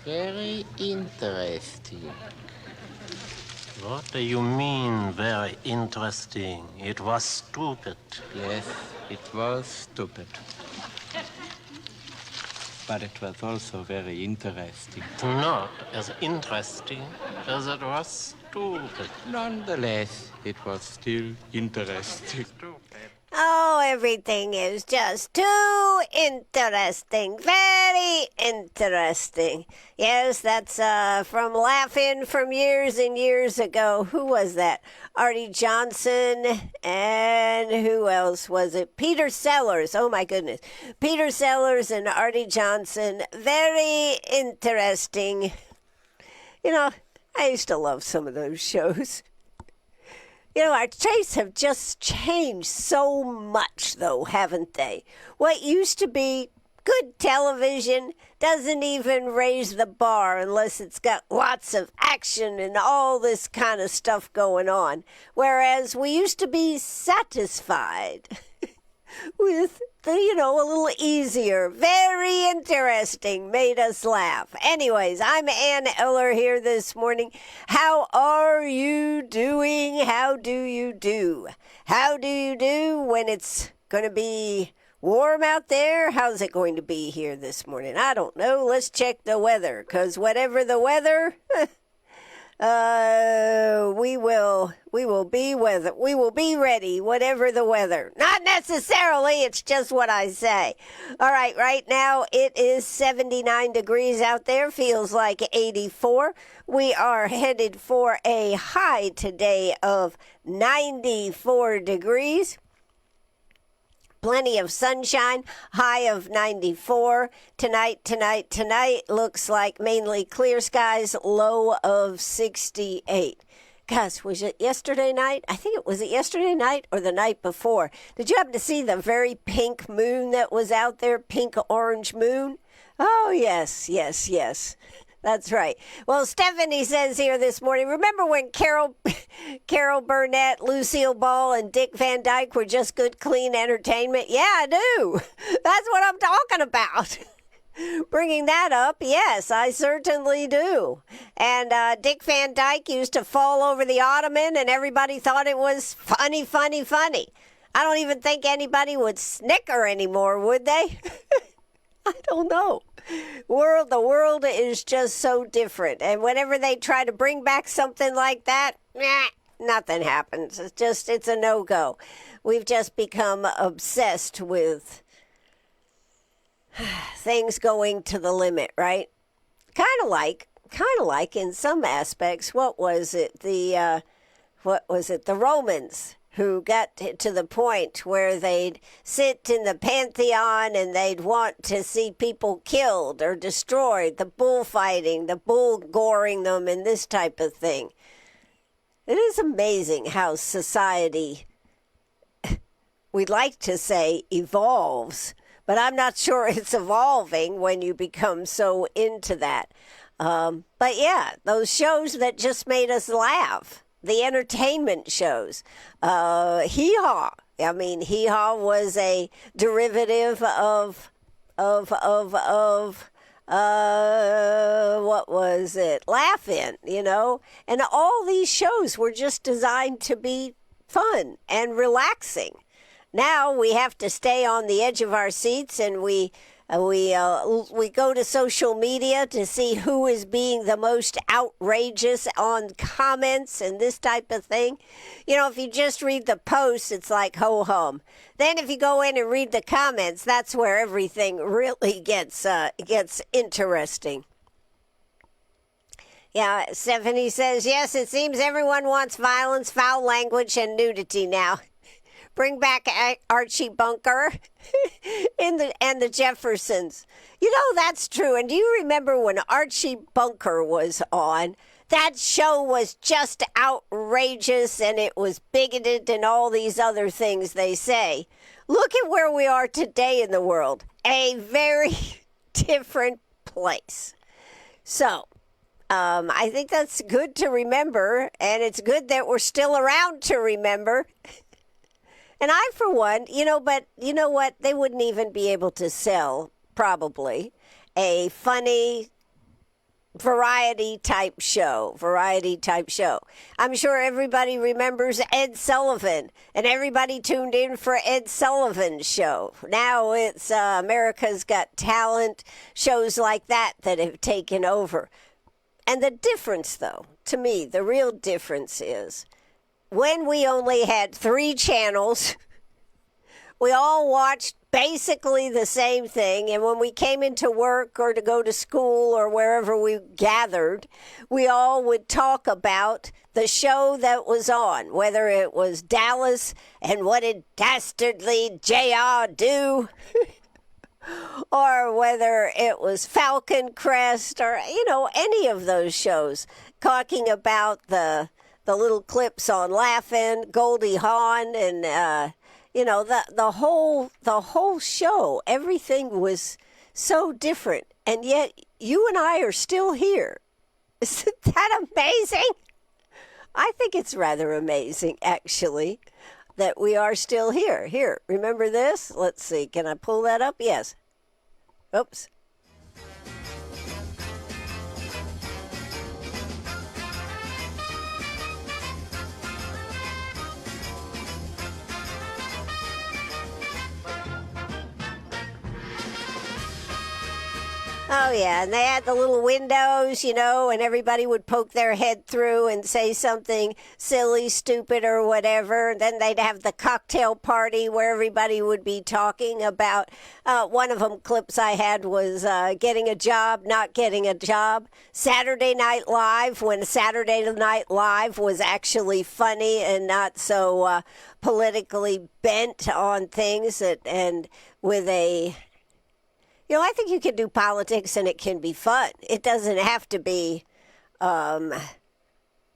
Very interesting. What do you mean, very interesting? It was stupid. Yes, it was stupid. But it was also very interesting. Not as interesting as it was stupid. Nonetheless, it was still interesting. Stupid. Oh, everything is just too interesting. Very interesting. Yes, that's from Laughing from years and years ago. Who was that? Artie Johnson, and who else was it? Peter Sellers. Oh, my goodness. Peter Sellers and Artie Johnson. Very interesting. You know, I used to love some of those shows. You know, our tastes have just changed so much, though, haven't they? What used to be good television doesn't even raise the bar unless it's got lots of action and all this kind of stuff going on. Whereas we used to be satisfied with a little easier. Very interesting. Made us laugh. Anyways, I'm Ann Eller here this morning. How are you doing? How do you do? How do you do when it's going to be warm out there? How's it going to be here this morning? I don't know. Let's check the weather, because whatever the weather... we will be ready, whatever the weather. Not necessarily, it's just what I say. All right now it is 79 degrees out there, feels like 84. We are headed for a high today of 94 degrees. Plenty of sunshine, high of 94. Tonight looks like mainly clear skies, low of 68. Gosh, was it yesterday night? I think it was yesterday night or the night before. Did you happen to see the very pink moon that was out there? Pink-orange moon? Oh, yes. That's right. Well, Stephanie says here this morning, remember when Carol Burnett, Lucille Ball, and Dick Van Dyke were just good, clean entertainment? Yeah, I do. That's what I'm talking about. Bringing that up, yes, I certainly do. And Dick Van Dyke used to fall over the ottoman, and everybody thought it was funny. I don't even think anybody would snicker anymore, would they? I don't know. The world is just so different. And whenever they try to bring back something like that, nothing happens. It's a no-go. We've just become obsessed with things going to the limit, right? Kind of like in some aspects, what was it? The Romans, who got to the point where they'd sit in the Pantheon and they'd want to see people killed or destroyed, the bullfighting, the bull goring them, and this type of thing. It is amazing how society, we'd like to say, evolves, but I'm not sure it's evolving when you become so into that. But yeah, those shows that just made us laugh. The entertainment shows. Hee-Haw. I mean, Hee-Haw was a derivative of what was it? Laugh-In, And all these shows were just designed to be fun and relaxing. Now we have to stay on the edge of our seats, and we go to social media to see who is being the most outrageous on comments and this type of thing. If you just read the posts, it's like ho-hum. Then if you go in and read the comments, that's where everything really gets interesting. Yeah, Stephanie says, yes, it seems everyone wants violence, foul language, and nudity now. Bring back Archie Bunker and the Jeffersons. That's true. And do you remember when Archie Bunker was on? That show was just outrageous, and it was bigoted and all these other things they say. Look at where we are today in the world. A very different place. So, I think that's good to remember, and it's good that we're still around to remember. And I, for one, but you know what? They wouldn't even be able to sell, probably, a funny variety type show. I'm sure everybody remembers Ed Sullivan, and everybody tuned in for Ed Sullivan's show. Now it's America's Got Talent, shows like that have taken over. And the difference, though, to me, the real difference is when we only had 3 channels, we all watched basically the same thing, and when we came into work or to go to school or wherever we gathered, we all would talk about the show that was on, whether it was Dallas and what did dastardly JR do, or whether it was Falcon Crest, or, any of those shows, talking about the little clips on Laugh-In, Goldie Hawn, and, the whole show. Everything was so different, and yet you and I are still here. Isn't that amazing? I think it's rather amazing, actually, that we are still here. Here, remember this? Let's see. Can I pull that up? Yes. Oops. Oh, yeah, and they had the little windows, and everybody would poke their head through and say something silly, stupid, or whatever. And then they'd have the cocktail party where everybody would be talking about, one of them clips I had was getting a job, not getting a job. Saturday Night Live, when Saturday Night Live was actually funny and not so politically bent on things, and with a... I think you can do politics and it can be fun. It doesn't have to be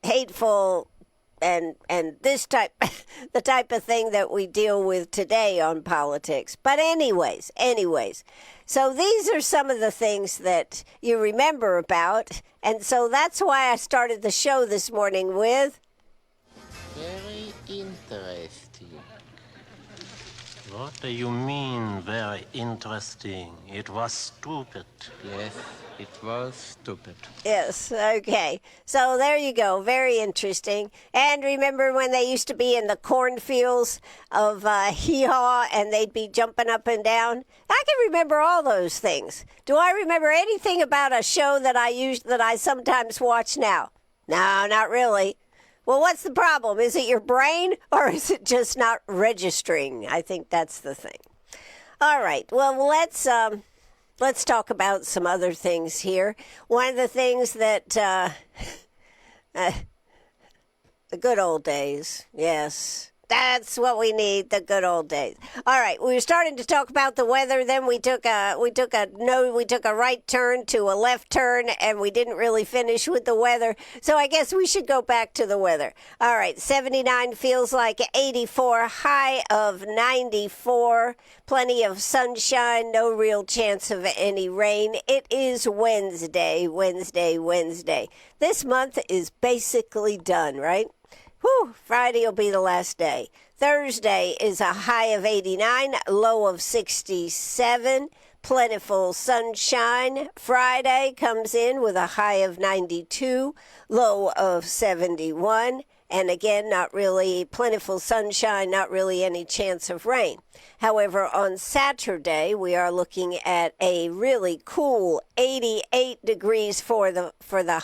hateful and this type, the type of thing that we deal with today on politics. But anyways, so these are some of the things that you remember about. And so that's why I started the show this morning with... Very interesting. What do you mean, very interesting? It was stupid. Yes, it was stupid. Yes, okay. So there you go. Very interesting. And remember when they used to be in the cornfields of Hee-Haw and they'd be jumping up and down? I can remember all those things. Do I remember anything about a show that I sometimes watch now? No, not really. Well, what's the problem? Is it your brain or is it just not registering? I think that's the thing. All right. Well, let's talk about some other things here. One of the things that the good old days. Yes. That's what we need, the good old days. All right, we were starting to talk about the weather. Then we took a right turn to a left turn, and we didn't really finish with the weather. So I guess we should go back to the weather. All right, 79 feels like 84, high of 94. Plenty of sunshine, no real chance of any rain. It is Wednesday. This month is basically done, right? Whew, Friday will be the last day. Thursday is a high of 89, low of 67, plentiful sunshine. Friday comes in with a high of 92, low of 71. And again, not really plentiful sunshine, not really any chance of rain. However, on Saturday, we are looking at a really cool 88 degrees for the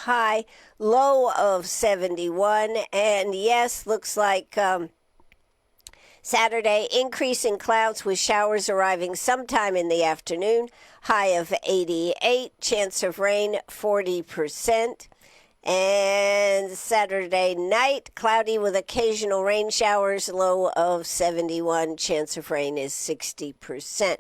high, low of 71. And yes, looks like Saturday, increasing clouds with showers arriving sometime in the afternoon, high of 88, chance of rain 40%. And Saturday night, cloudy with occasional rain showers, low of 71. Chance of rain is 60%.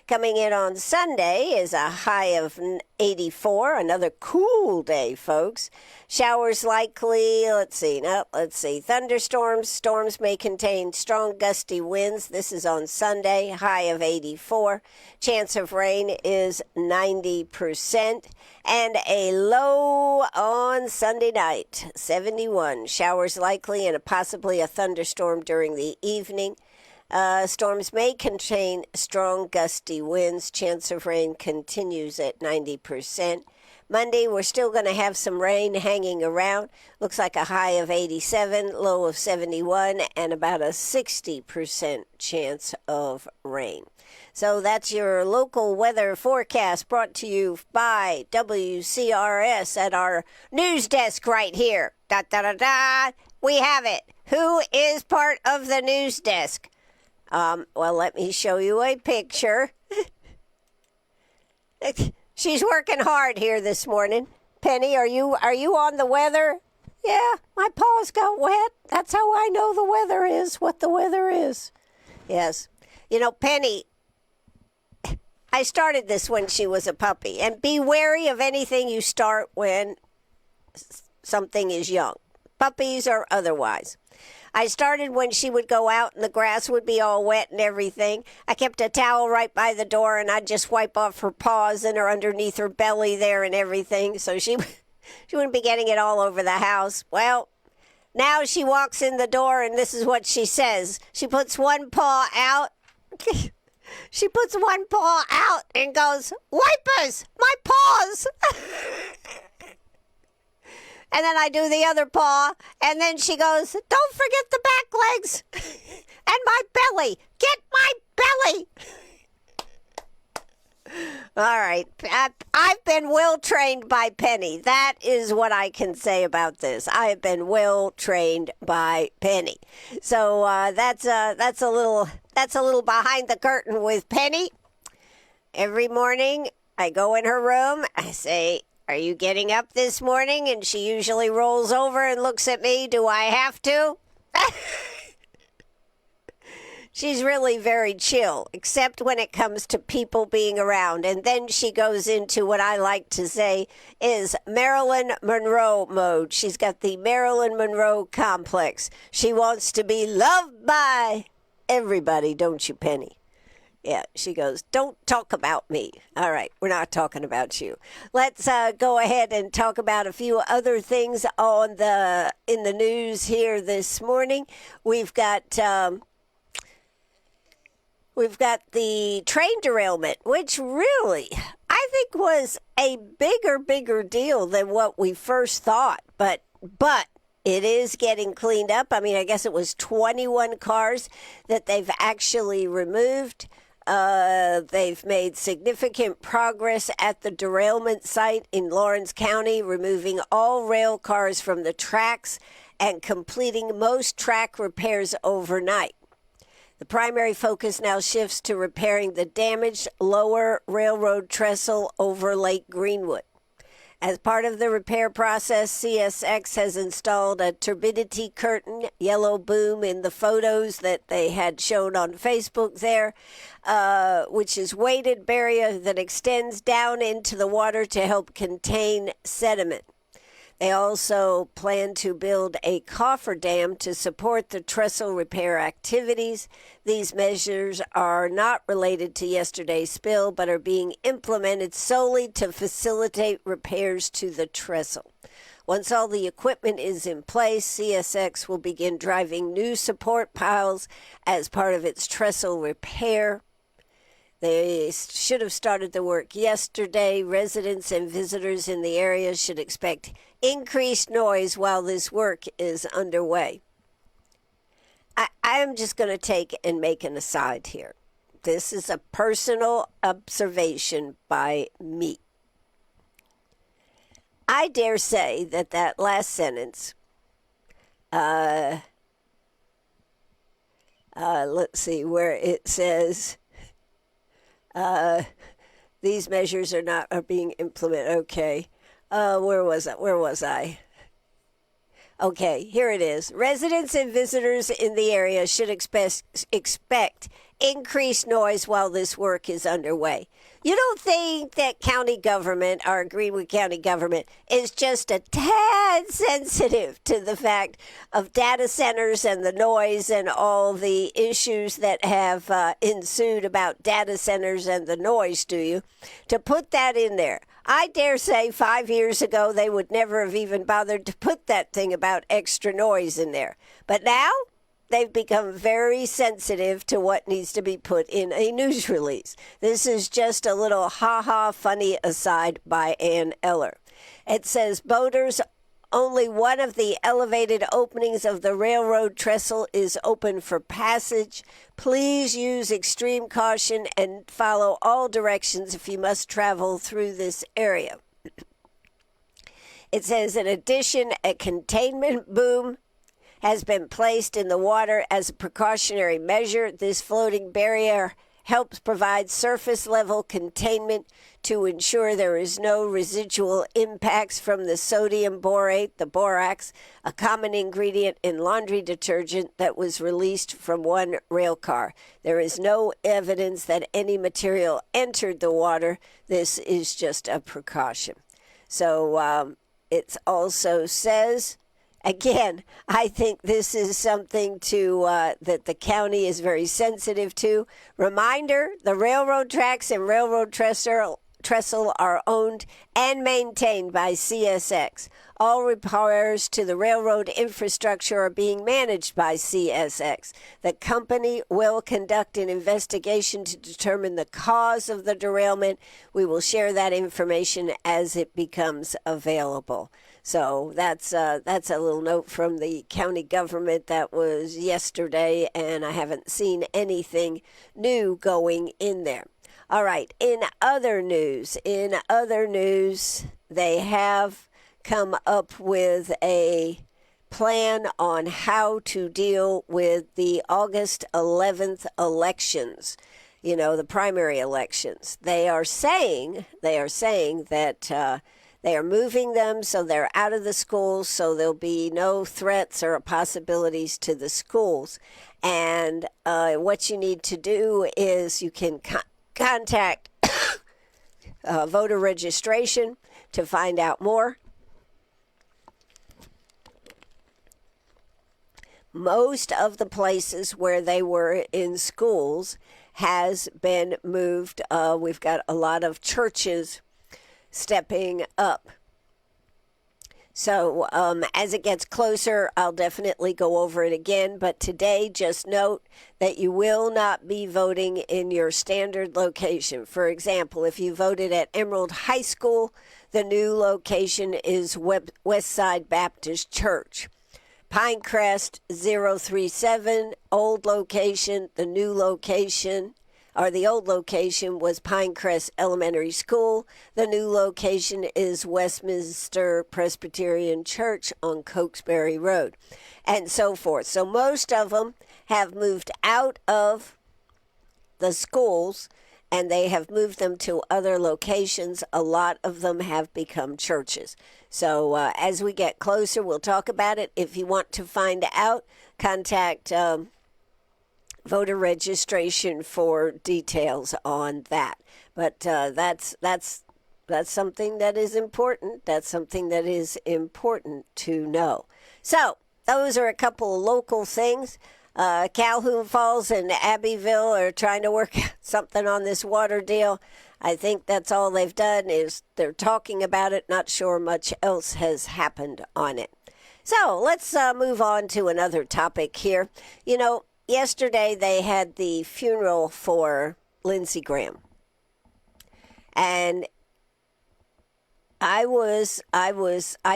Coming in on Sunday is a high of 84. Another cool day, folks. Showers likely. Let's see. Thunderstorms. Storms may contain strong gusty winds. This is on Sunday. High of 84. Chance of rain is 90%. And a low on Sunday night, 71. Showers likely and possibly a thunderstorm during the evening. Storms may contain strong gusty winds. Chance of rain continues at 90%. Monday, we're still going to have some rain hanging around. Looks like a high of 87, low of 71, and about a 60% chance of rain. So that's your local weather forecast brought to you by WCRS at our news desk right here. Da da da da. We have it. Who is part of the news desk? Well, let me show you a picture. She's working hard here this morning. Penny, are you on the weather? Yeah, my paws got wet. That's how I know the weather is what the weather is. Yes. You know, Penny, I started this when she was a puppy. And be wary of anything you start when something is young, puppies or otherwise. I started when she would go out and the grass would be all wet and everything. I kept a towel right by the door and I'd just wipe off her paws and her underneath her belly there and everything so she wouldn't be getting it all over the house. Well, now she walks in the door and this is what she says. She puts one paw out. She puts one paw out and goes, "Wipers, my paws." And then I do the other paw, and then she goes, "Don't forget the back legs and my belly. Get my belly." All right. I've been well trained by Penny. That is what I can say about this. I have been well trained by Penny. So that's a little behind the curtain with Penny. Every morning I go in her room. I say, "Are you getting up this morning?" And she usually rolls over and looks at me. Do I have to? She's really very chill, except when it comes to people being around. And then she goes into what I like to say is Marilyn Monroe mode. She's got the Marilyn Monroe complex. She wants to be loved by everybody, don't you, Penny? Yeah, she goes, "Don't talk about me." All right, we're not talking about you. Let's go ahead and talk about a few other things in the news here this morning. We've got the train derailment, which really I think was a bigger deal than what we first thought. But it is getting cleaned up. I mean, I guess it was 21 cars that they've actually removed. They've made significant progress at the derailment site in Lawrence County, removing all rail cars from the tracks and completing most track repairs overnight. The primary focus now shifts to repairing the damaged lower railroad trestle over Lake Greenwood. As part of the repair process, CSX has installed a turbidity curtain, yellow boom in the photos that they had shown on Facebook there, which is weighted barrier that extends down into the water to help contain sediment. They also plan to build a cofferdam to support the trestle repair activities. These measures are not related to yesterday's spill, but are being implemented solely to facilitate repairs to the trestle. Once all the equipment is in place, CSX will begin driving new support piles as part of its trestle repair. They should have started the work yesterday. Residents and visitors in the area should expect increased noise while this work is underway. I am just going to take and make an aside here. This is a personal observation by me. I dare say that last sentence, let's see where it says, these measures are being implemented. Okay. Where was I? Okay, here it is. Residents and visitors in the area should expect increased noise while this work is underway. You don't think that county government, our Greenwood County government, is just a tad sensitive to the fact of data centers and the noise and all the issues that have ensued about data centers and the noise, do you? To put that in there. I dare say 5 years ago they would never have even bothered to put that thing about extra noise in there. But now they've become very sensitive to what needs to be put in a news release. This is just a little ha-ha funny aside by Ann Eller. It says, boaters, only one of the elevated openings of the railroad trestle is open for passage. Please use extreme caution and follow all directions if you must travel through this area. It says, in addition, a containment boom has been placed in the water as a precautionary measure. This floating barrier helps provide surface level containment to ensure there is no residual impacts from the sodium borate, the borax, a common ingredient in laundry detergent that was released from one rail car. There is no evidence that any material entered the water. This is just a precaution. So it also says, again, I think this is something that the county is very sensitive to. Reminder, the railroad tracks and railroad trestle are owned and maintained by CSX. All repairs to the railroad infrastructure are being managed by CSX. The company will conduct an investigation to determine the cause of the derailment. We will share that information as it becomes available. So that's a little note from the county government that was yesterday, and I haven't seen anything new going in there. All right, in other news, they have come up with a plan on how to deal with the August 11th elections, the primary elections. They are saying that they are moving them so they're out of the schools, so there'll be no threats or possibilities to the schools. And what you need to do is you can contact voter registration to find out more. Most of the places where they were in schools has been moved. We've got a lot of churches stepping up. So as it gets closer, I'll definitely go over it again. But today, just note that you will not be voting in your standard location. For example, if you voted at Emerald High School, the new location is Westside Baptist Church. Pinecrest 037, old location, the new location, or the old location was Pinecrest Elementary School. The new location is Westminster Presbyterian Church on Cokesbury Road, and so forth. So most of them have moved out of the schools, and they have moved them to other locations. A lot of them have become churches. So as we get closer, we'll talk about it. If you want to find out, contact voter registration for details on that. But that's something that is important. That's something that is important to know. So those are a couple of local things. Calhoun Falls and Abbeville are trying to work something on this water deal. I think that's all they've done is they're talking about it. Not sure much else has happened on it. So let's move on to another topic here. Yesterday they had the funeral for Lindsey Graham, and I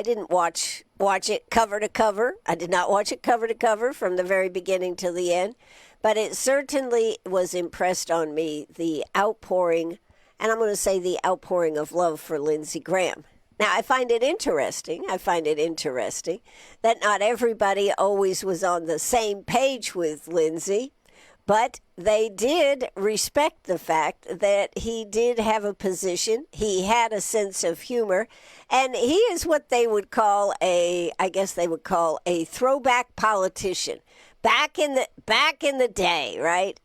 didn't watch it cover to cover. I did not watch it cover to cover from the very beginning to the end, but it certainly was impressed on me, the outpouring, and I'm going to say the outpouring of love for Lindsey Graham. Now, I find it interesting that not everybody always was on the same page with Lindsey, but they did respect the fact that he did have a position. He had a sense of humor, and he is what they would call a throwback politician. Back in the day, right?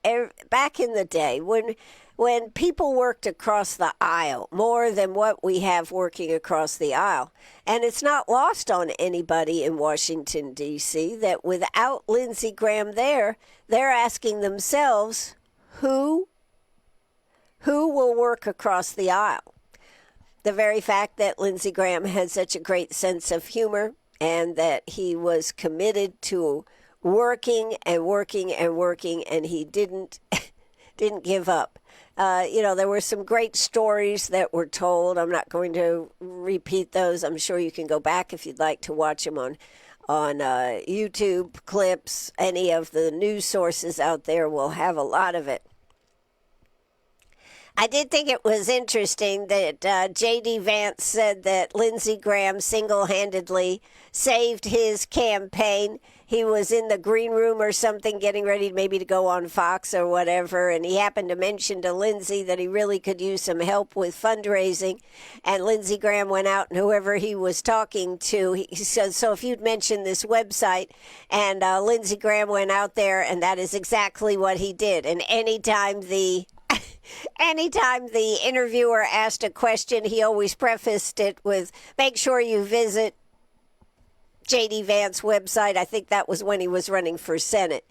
Back in the day when people worked across the aisle more than what we have working across the aisle. And it's not lost on anybody in Washington, D.C., that without Lindsey Graham there, they're asking themselves, who will work across the aisle? The very fact that Lindsey Graham had such a great sense of humor and that he was committed to working, and he didn't give up. There were some great stories that were told. I'm not going to repeat those. I'm sure you can go back if you'd like to watch them on YouTube clips. Any of the news sources out there will have a lot of it. I did think it was interesting that J.D. Vance said that Lindsey Graham single-handedly saved his campaign. He was in the green room or something getting ready maybe to go on Fox or whatever, and he happened to mention to Lindsey that he really could use some help with fundraising. And Lindsey Graham went out, and whoever he was talking to, he said, so if you'd mention this website, and Lindsey Graham went out there, and that is exactly what he did. And anytime the interviewer asked a question, he always prefaced it with, make sure you visit J.D. Vance's website. I think that was when he was running for Senate.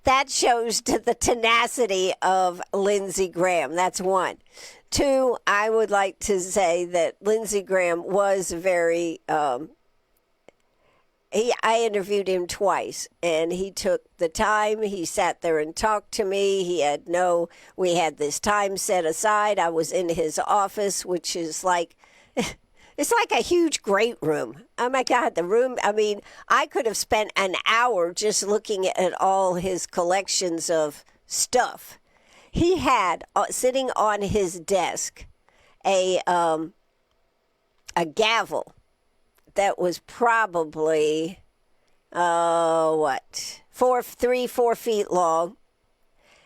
That shows to the tenacity of Lindsey Graham. That's one. Two, I would like to say that Lindsey Graham was very... I interviewed him twice, and he took the time. He sat there and talked to me. We had this time set aside. I was in his office, which is like, it's like a huge great room. Oh my God, the room. I mean, I could have spent an hour just looking at all his collections of stuff. He had sitting on his desk a gavel that was probably, 4 feet long,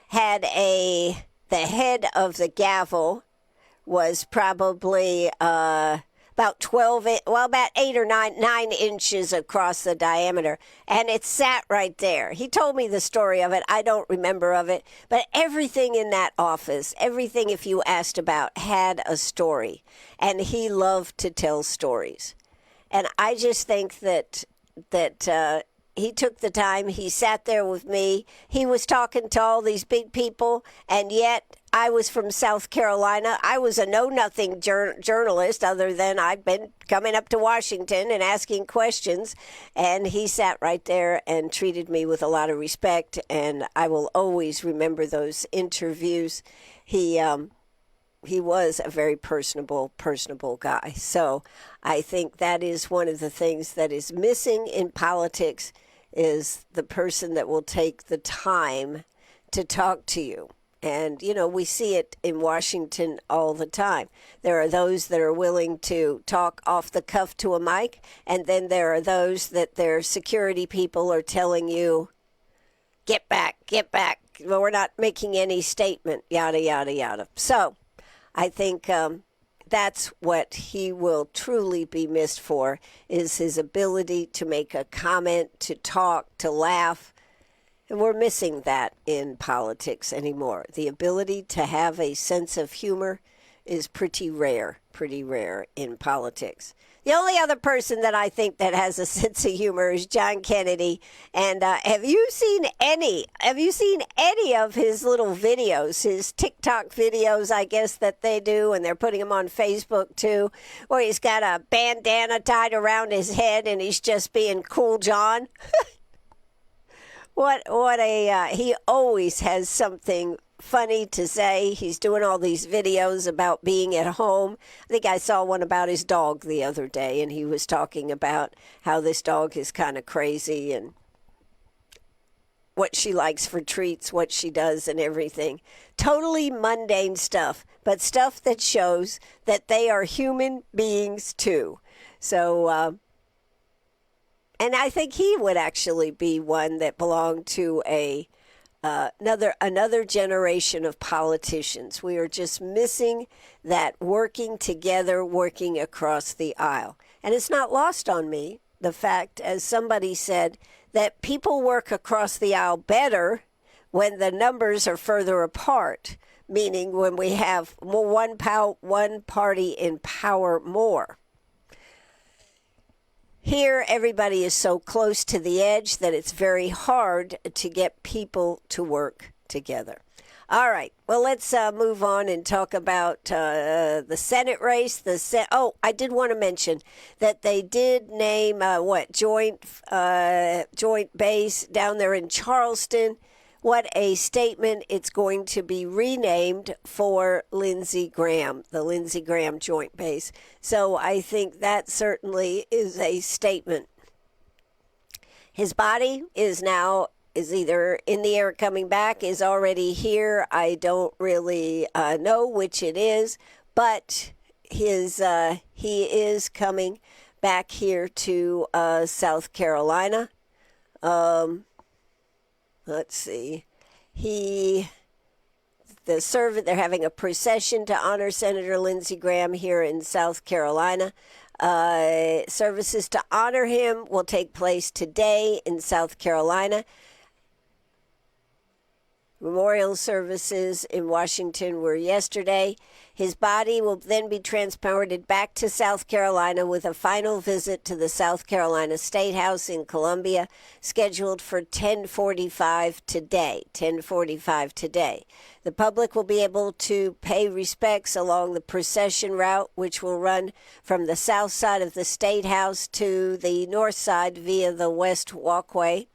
had the head of the gavel was probably about 8 or 9 inches across the diameter, and it sat right there. He told me the story of it. I don't remember of it, but everything in that office, everything if you asked about, had a story, and he loved to tell stories. And I just think that he took the time. He sat there with me. He was talking to all these big people, and yet I was from South Carolina. I was a know-nothing journalist other than I'd been coming up to Washington and asking questions, and he sat right there and treated me with a lot of respect, and I will always remember those interviews. He was a very personable guy. So I think that is one of the things that is missing in politics is the person that will take the time to talk to you. And, we see it in Washington all the time. There are those that are willing to talk off the cuff to a mic, and then there are those that their security people are telling you, get back. Well, we're not making any statement, yada, yada, yada. So I think that's what he will truly be missed for, is his ability to make a comment, to talk, to laugh. And we're missing that in politics anymore. The ability to have a sense of humor is pretty rare in politics. The only other person that I think that has a sense of humor is John Kennedy. And have you seen any of his little videos, his TikTok videos, I guess, that they do, and they're putting them on Facebook too, where he's got a bandana tied around his head and he's just being cool John? He always has something funny to say. He's doing all these videos about being at home. I think I saw one about his dog the other day, and he was talking about how this dog is kind of crazy and what she likes for treats, what she does and everything. Totally mundane stuff, but stuff that shows that they are human beings too. So, and I think he would actually be one that belonged to another generation of politicians. We are just missing that working together, working across the aisle. And it's not lost on me, the fact, as somebody said, that people work across the aisle better when the numbers are further apart, meaning when we have one party in power more. Here, everybody is so close to the edge that it's very hard to get people to work together. All right. Well, let's move on and talk about the Senate race. I did want to mention that they did name joint base down there in Charleston, what a statement. It's going to be renamed for Lindsey Graham, the Lindsey Graham Joint Base. So I think that certainly is a statement. His body is either in the air coming back, is already here. I don't really know which it is, but he is coming back here to South Carolina. Let's see. They're having a procession to honor Senator Lindsey Graham here in South Carolina. Services to honor him will take place today in South Carolina. Memorial services in Washington were yesterday. His body will then be transported back to South Carolina with a final visit to the South Carolina State House in Columbia, scheduled for 10:45 today. 10:45 today. The public will be able to pay respects along the procession route, which will run from the south side of the State House to the north side via the West Walkway.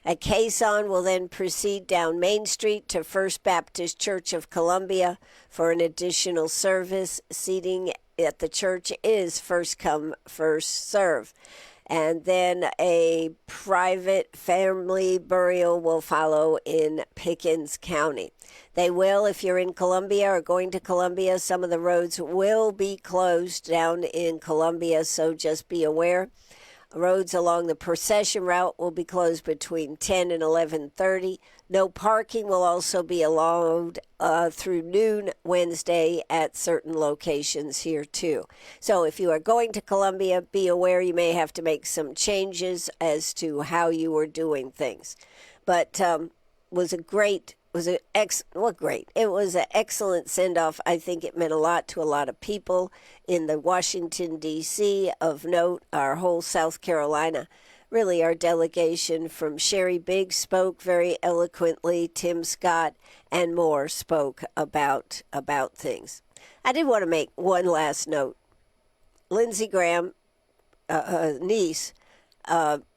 A caisson will then proceed down Main Street to First Baptist Church of Columbia for an additional service. Seating at the church is first come, first serve. And then a private family burial will follow in Pickens County. They will, if you're in Columbia or going to Columbia, some of the roads will be closed down in Columbia, so just be aware. Roads along the procession route will be closed between 10 and 11:30. No parking will also be allowed through noon Wednesday at certain locations here too. So if you are going to Columbia, be aware you may have to make some changes as to how you are doing things. But it was an excellent send-off. I think it meant a lot to a lot of people in the Washington, D.C. of note, our whole South Carolina. Really, our delegation from Sherry Biggs spoke very eloquently. Tim Scott and more spoke about things. I did want to make one last note. Lindsey Graham, niece,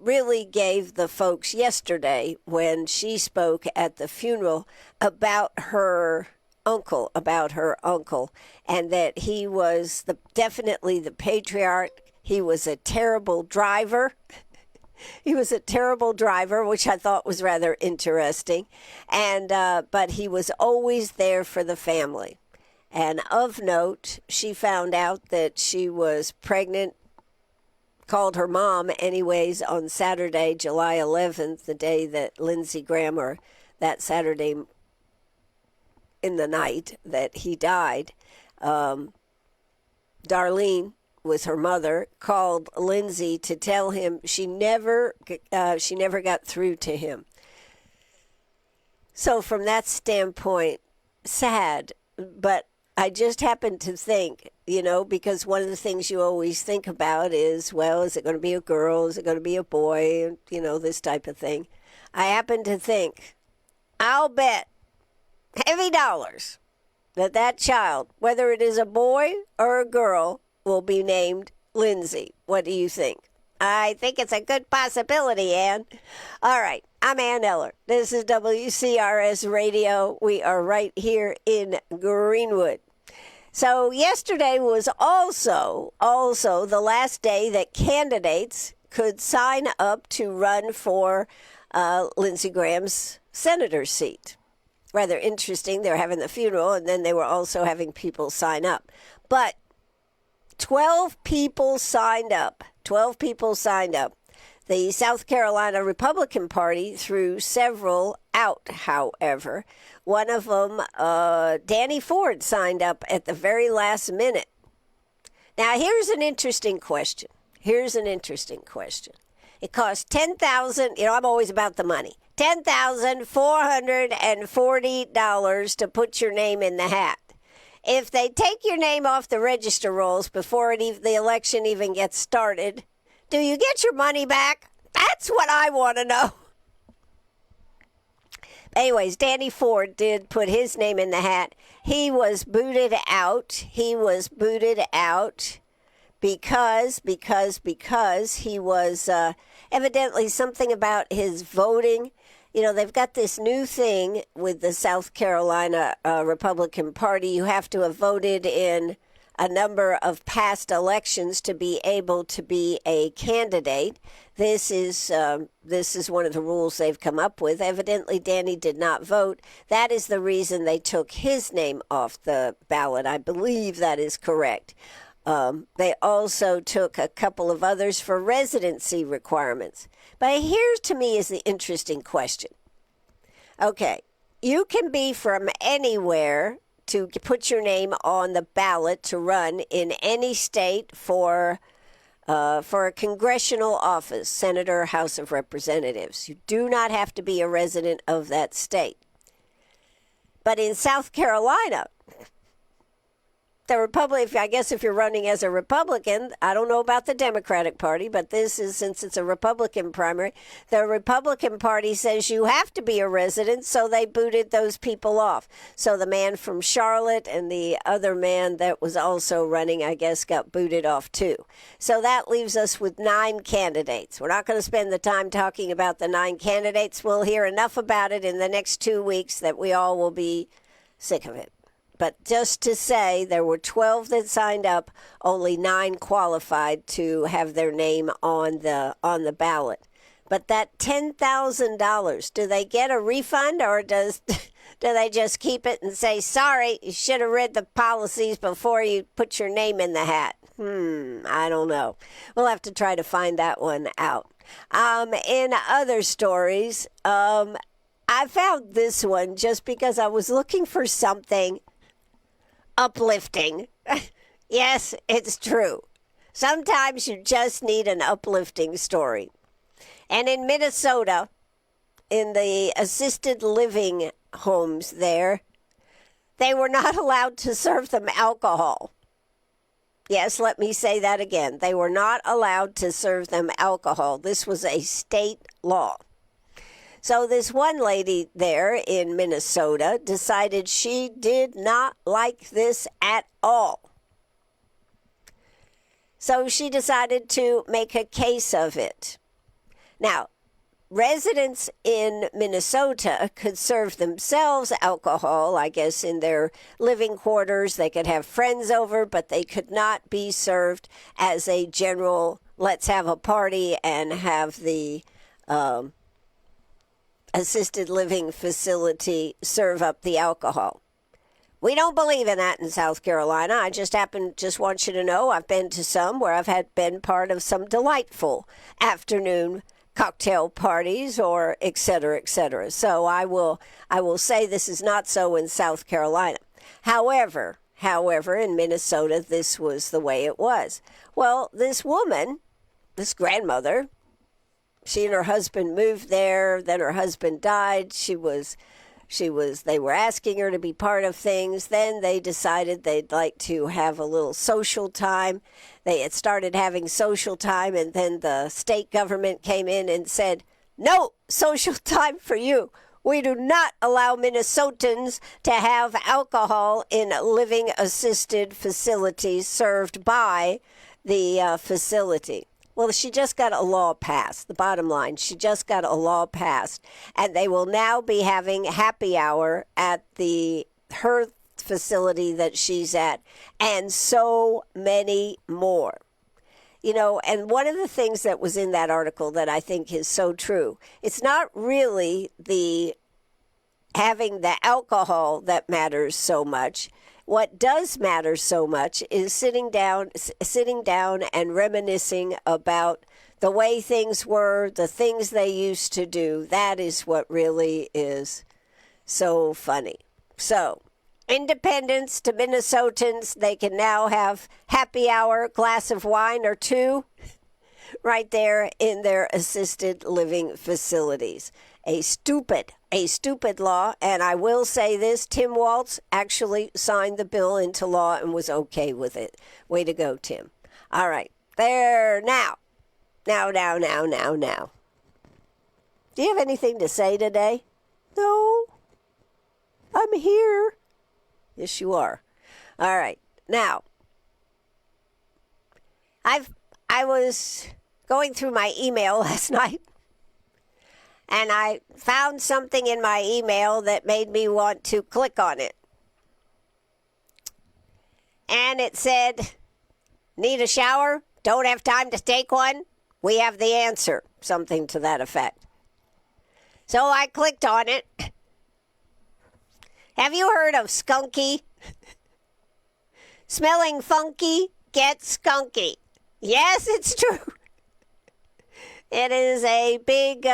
really gave the folks yesterday when she spoke at the funeral about her uncle, and that he was definitely the patriarch. He was a terrible driver. Which I thought was rather interesting, and but he was always there for the family. And of note, she found out that she was pregnant, called her mom anyways on Saturday, July 11th, the day that Lindsey Graham, or that Saturday in the night that he died. Darlene was her mother, called Lindsey to tell him she never got through to him. So from that standpoint, sad, but I just happened to think, because one of the things you always think about is, well, is it going to be a girl? Is it going to be a boy? This type of thing. I happen to think, I'll bet heavy dollars that child, whether it is a boy or a girl, will be named Lindsey. What do you think? I think it's a good possibility, Ann. All right. I'm Ann Eller. This is WCRS Radio. We are right here in Greenwood. So yesterday was also the last day that candidates could sign up to run for Lindsey Graham's senator seat. Rather interesting. They were having the funeral, and then they were also having people sign up. But 12 people signed up. The South Carolina Republican Party threw several out, however. One of them, Danny Ford, signed up at the very last minute. Now, here's an interesting question. It costs $10,000, I'm always about the money, $10,440 to put your name in the hat. If they take your name off the register rolls before the election even gets started, do you get your money back? That's what I want to know. Anyways, Danny Ford did put his name in the hat. He was booted out. Because he was evidently something about his voting they've got this new thing with the South Carolina Republican Party. You have to have voted in a number of past elections to be able to be a candidate. This is one of the rules they've come up with. Evidently, Danny did not vote. That is the reason they took his name off the ballot. I believe that is correct. They also took a couple of others for residency requirements. But here, to me, is the interesting question. Okay, you can be from anywhere to put your name on the ballot to run in any state for a congressional office, Senator, House of Representatives. You do not have to be a resident of that state. But in South Carolina, the Republican, I guess if you're running as a Republican, I don't know about the Democratic Party, but this is, since it's a Republican primary, the Republican Party says you have to be a resident, so they booted those people off. So the man from Charlotte and the other man that was also running, I guess, got booted off too. So that leaves us with 9 candidates. We're not going to spend the time talking about the 9 candidates. We'll hear enough about it in the next 2 weeks that we all will be sick of it. But just to say, there were 12 that signed up, only 9 qualified to have their name on the ballot. But that $10,000, do they get a refund, or do they just keep it and say, sorry, you should have read the policies before you put your name in the hat? I don't know. We'll have to try to find that one out. In other stories, I found this one just because I was looking for something uplifting. Yes, it's true. Sometimes you just need an uplifting story. And in Minnesota, in the assisted living homes there, they were not allowed to serve them alcohol. Yes, let me say that again. They were not allowed to serve them alcohol. This was a state law. So this one lady there in Minnesota decided she did not like this at all. So she decided to make a case of it. Now, residents in Minnesota could serve themselves alcohol, I guess, in their living quarters. They could have friends over, but they could not be served as a general, let's have a party and have the assisted living facility serve up the alcohol. We don't believe in that in South Carolina. I just want you to know I've been to some where I've been part of some delightful afternoon cocktail parties or et cetera, et cetera. So I will say this is not so in South Carolina. However, in Minnesota, this was the way it was. Well, this woman, this grandmother, she and her husband moved there. Then her husband died. They were asking her to be part of things. Then they decided they'd like to have a little social time. They had started having social time, and then the state government came in and said, no social time for you. We do not allow Minnesotans to have alcohol in living assisted facilities served by the facility. Well, she just got a law passed. The bottom line, she just got a law passed, and they will now be having happy hour at her facility that she's at, and so many more. And one of the things that was in that article that I think is so true, it's not really having the alcohol that matters so much. What does matter so much is sitting down and reminiscing about the way things were, the things they used to do. That is what really is so funny. So, independence to Minnesotans, they can now have happy hour, glass of wine or 2 right there in their assisted living facilities. A stupid law, and I will say this, Tim Walz actually signed the bill into law and was okay with it. Way to go, Tim. All right, there, now. Do you have anything to say today? No, I'm here. Yes, you are. All right, now, I was going through my email last night, and I found something in my email that made me want to click on it. And it said, need a shower? Don't have time to take one? We have the answer. Something to that effect. So I clicked on it. Have you heard of skunky? Smelling funky gets skunky. Yes, it's true. It is a big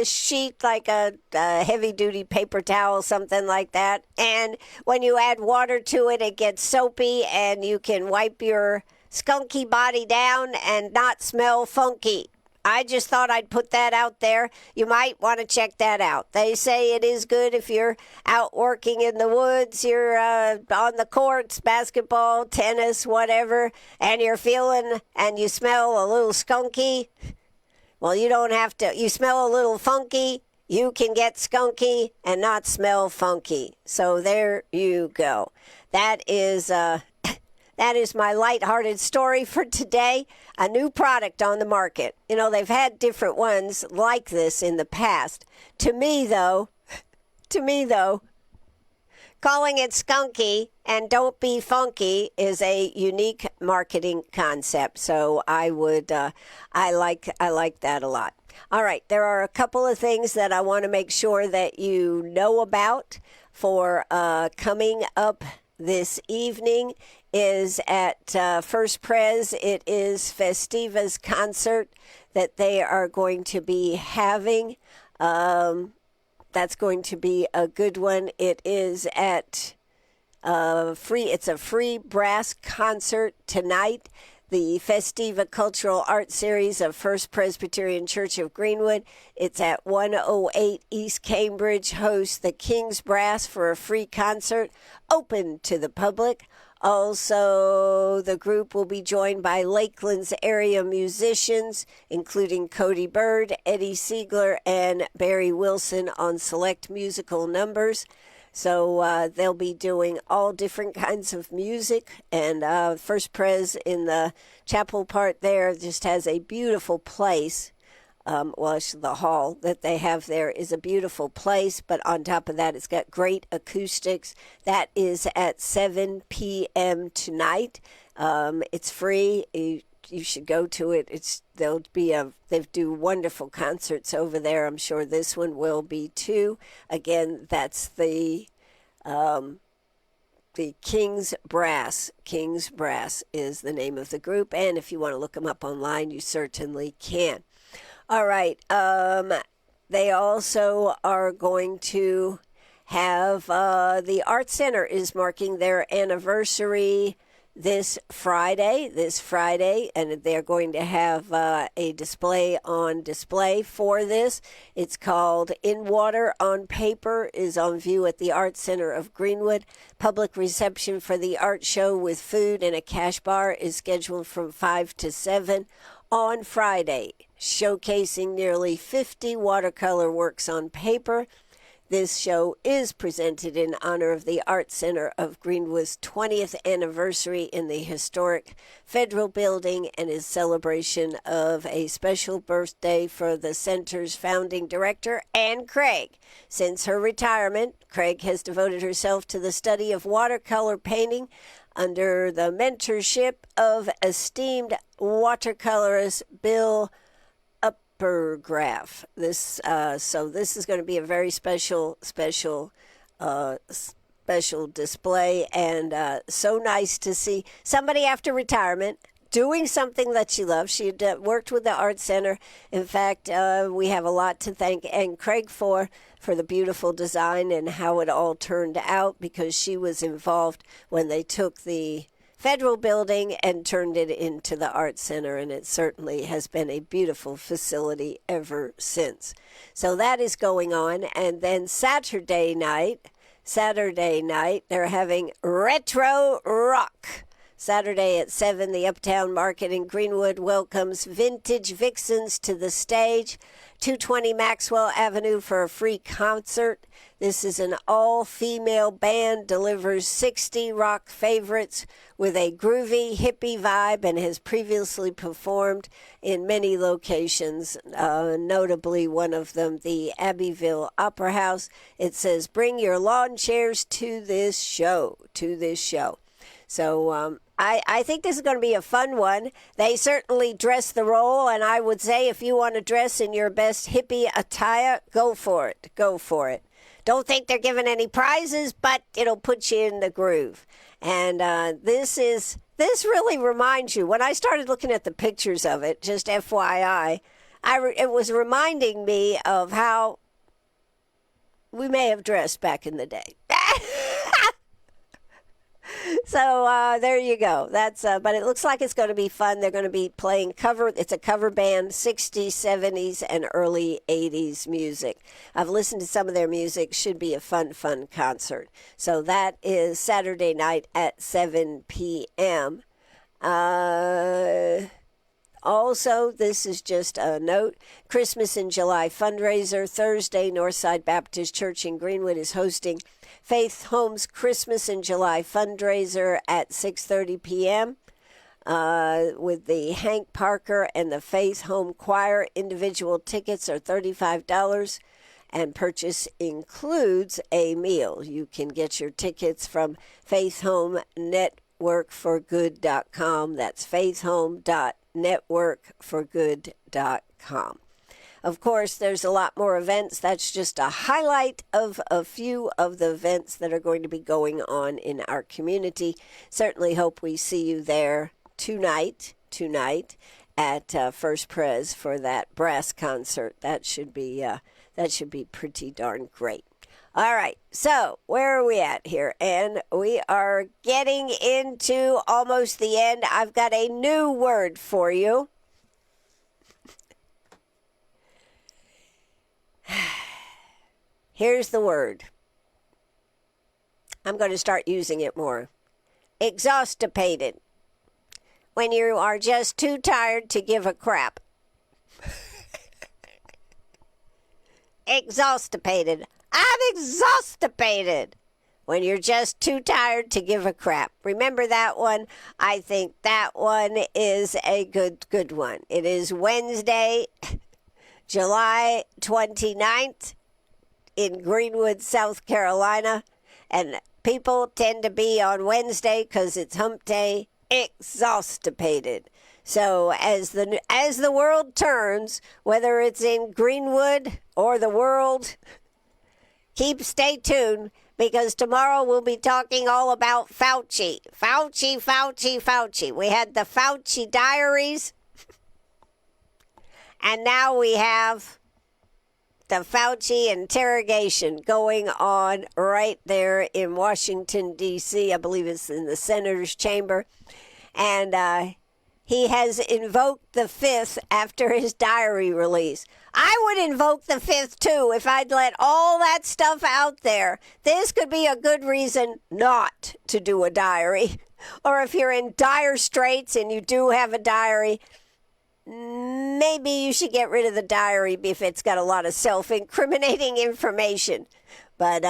sheet, like a heavy-duty paper towel, something like that. And when you add water to it, it gets soapy, and you can wipe your skunky body down and not smell funky. I just thought I'd put that out there. You might want to check that out. They say it is good if you're out working in the woods, you're on the courts, basketball, tennis, whatever, and you're feeling and you smell a little skunky. Well, you don't have to. You smell a little funky. You can get skunky and not smell funky. So there you go. That is my lighthearted story for today. A new product on the market. You know, they've had different ones like this in the past. To me, though, calling it skunky and don't be funky is a unique marketing concept. So I like that a lot. All right, there are a couple of things that I want to make sure that you know about for coming up this evening. Is at First Pres. It is Festiva's concert that they are going to be having. That's going to be a good one. It is at It's a free brass concert tonight. The Festiva Cultural Art Series of First Presbyterian Church of Greenwood. It's at 108 East Cambridge. Hosts the King's Brass for a free concert open to the public. Also, the group will be joined by Lakeland's area musicians, including Cody Bird, Eddie Siegler, and Barry Wilson on select musical numbers. So they'll be doing all different kinds of music. And First Pres in the chapel part there just has a beautiful place. The hall that they have there is a beautiful place, but on top of that, it's got great acoustics. That is at 7 p.m. tonight. It's free. You should go to it. They do wonderful concerts over there. I'm sure this one will be too. Again, that's the King's Brass. King's Brass is the name of the group, and if you want to look them up online, you certainly can. All right. They also are going to have the Art Center is marking their anniversary this Friday, and they're going to have a display for this. It's called In Water on Paper, is on view at the Art Center of Greenwood. Public reception for the art show with food and a cash bar is scheduled from 5 to 7 on Friday, showcasing nearly 50 watercolor works on paper. This show is presented in honor of the Art Center of Greenwood's 20th anniversary in the historic Federal Building and is celebration of a special birthday for the center's founding director, Anne Craig. Since her retirement, Craig has devoted herself to the study of watercolor painting under the mentorship of esteemed watercolorist Bill Uppergraf. This is going to be a very special display, and so nice to see somebody after retirement doing something that she loves. She had worked with the Art Center. In fact, we have a lot to thank Anne Craig for the beautiful design and how it all turned out, because she was involved when they took the Federal Building and turned it into the Art Center, and it certainly has been a beautiful facility ever since. So that is going on. And then Saturday night, they're having retro rock. Saturday at 7, the Uptown Market in Greenwood welcomes Vintage Vixens to the stage. 220 Maxwell Avenue for a free concert. This is an all-female band, delivers 60 rock favorites with a groovy, hippie vibe, and has previously performed in many locations, notably one of them, the Abbeville Opera House. It says, bring your lawn chairs to this show, So I think this is going to be a fun one. They certainly dress the role, and I would say if you want to dress in your best hippie attire, go for it. Go for it. Don't think they're giving any prizes, but it'll put you in the groove. And this really reminds you, when I started looking at the pictures of it, just FYI, it was reminding me of how we may have dressed back in the day. So there you go. That's but it looks like it's going to be fun. They're going to be playing it's a cover band, 60s, 70s, and early 80s music. I've listened to some of their music. Should be a fun concert. So that is Saturday night at 7 p.m. Also, this is just a note, Christmas in July fundraiser. Thursday, Northside Baptist Church in Greenwood is hosting Faith Home's Christmas in July fundraiser at 6:30 p.m. With the Hank Parker and the Faith Home Choir. Individual tickets are $35, and purchase includes a meal. You can get your tickets from faithhomenetworkforgood.com. That's faithhome.networkforgood.com. Of course, there's a lot more events. That's just a highlight of a few of the events that are going to be going on in our community. Certainly hope we see you there tonight at First Pres for that brass concert. That should be pretty darn great. All right, so where are we at here? And we are getting into almost the end. I've got a new word for you. Here's the word. I'm going to start using it more. Exhaustipated. When you are just too tired to give a crap. Exhaustipated. I'm exhaustipated. When you're just too tired to give a crap. Remember that one? I think that one is a good one. It is Wednesday, July 29th in Greenwood, South Carolina. And people tend to be on Wednesday because it's hump day, exhaustipated. So as the world turns, whether it's in Greenwood or the world, stay tuned, because tomorrow we'll be talking all about Fauci. Fauci. We had the Fauci diaries, and now we have the Fauci interrogation going on right there in Washington, D.C. I believe it's in the Senator's chamber. And he has invoked the fifth after his diary release. I would invoke the fifth, too, if I'd let all that stuff out there. This could be a good reason not to do a diary. Or if you're in dire straits and you do have a diary, maybe you should get rid of the diary if it's got a lot of self-incriminating information. But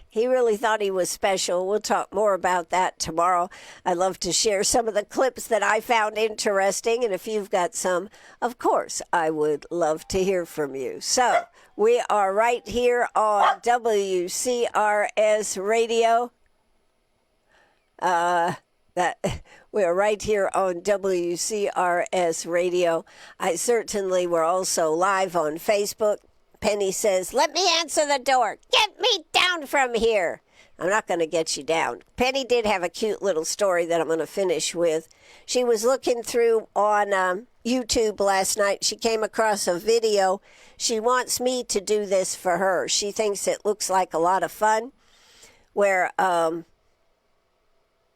he really thought he was special. We'll talk more about that tomorrow. I'd love to share some of the clips that I found interesting. And if you've got some, of course, I would love to hear from you. So we are right here on WCRS Radio. We're right here on WCRS Radio. We're also live on Facebook. Penny says, let me answer the door. Get me down from here. I'm not going to get you down. Penny did have a cute little story that I'm going to finish with. She was looking through on YouTube last night. She came across a video. She wants me to do this for her. She thinks it looks like a lot of fun, where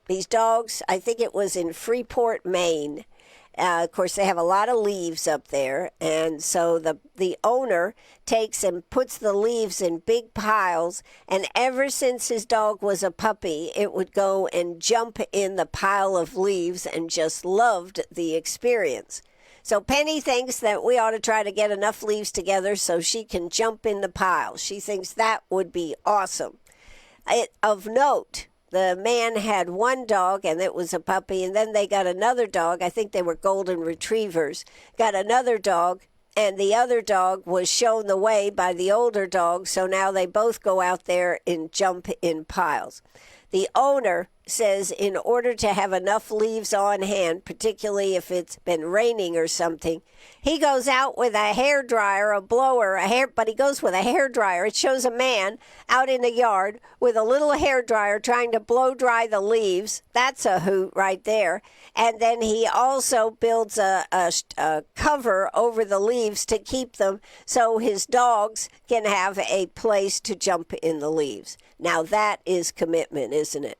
these dogs, I think it was in Freeport, Maine, Of course, they have a lot of leaves up there, and so the owner takes and puts the leaves in big piles, and ever since his dog was a puppy, it would go and jump in the pile of leaves and just loved the experience. So Penny thinks that we ought to try to get enough leaves together so she can jump in the pile. She thinks that would be awesome. Of note, the man had one dog, and it was a puppy, and then they got another dog. I think they were golden retrievers. Got another dog, and the other dog was shown the way by the older dog, so now they both go out there and jump in piles. The owner says in order to have enough leaves on hand, particularly if it's been raining or something, he goes out with a hairdryer, a blower, but he goes with a hairdryer. It shows a man out in the yard with a little hairdryer trying to blow dry the leaves. That's a hoot right there. And then he also builds a cover over the leaves to keep them so his dogs can have a place to jump in the leaves. Now that is commitment, isn't it?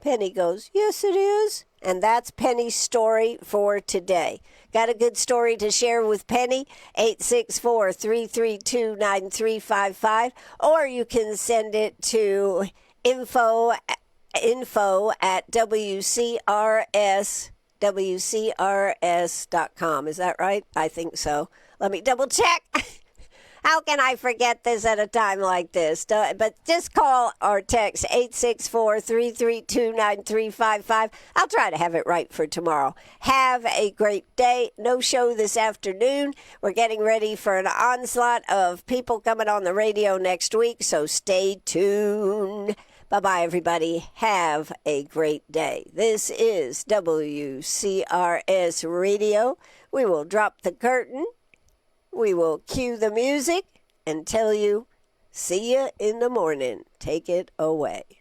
Penny goes, yes, it is. And that's Penny's story for today. Got a good story to share with Penny? 864-332-9355. Or you can send it to info at WCRS.com. Is that right? I think so. Let me double check. How can I forget this at a time like this? But just call or text 864-332-9355. I'll try to have it right for tomorrow. Have a great day. No show this afternoon. We're getting ready for an onslaught of people coming on the radio next week, so stay tuned. Bye-bye, everybody. Have a great day. This is WCRS Radio. We will drop the curtain. We will cue the music and tell you, see you in the morning. Take it away.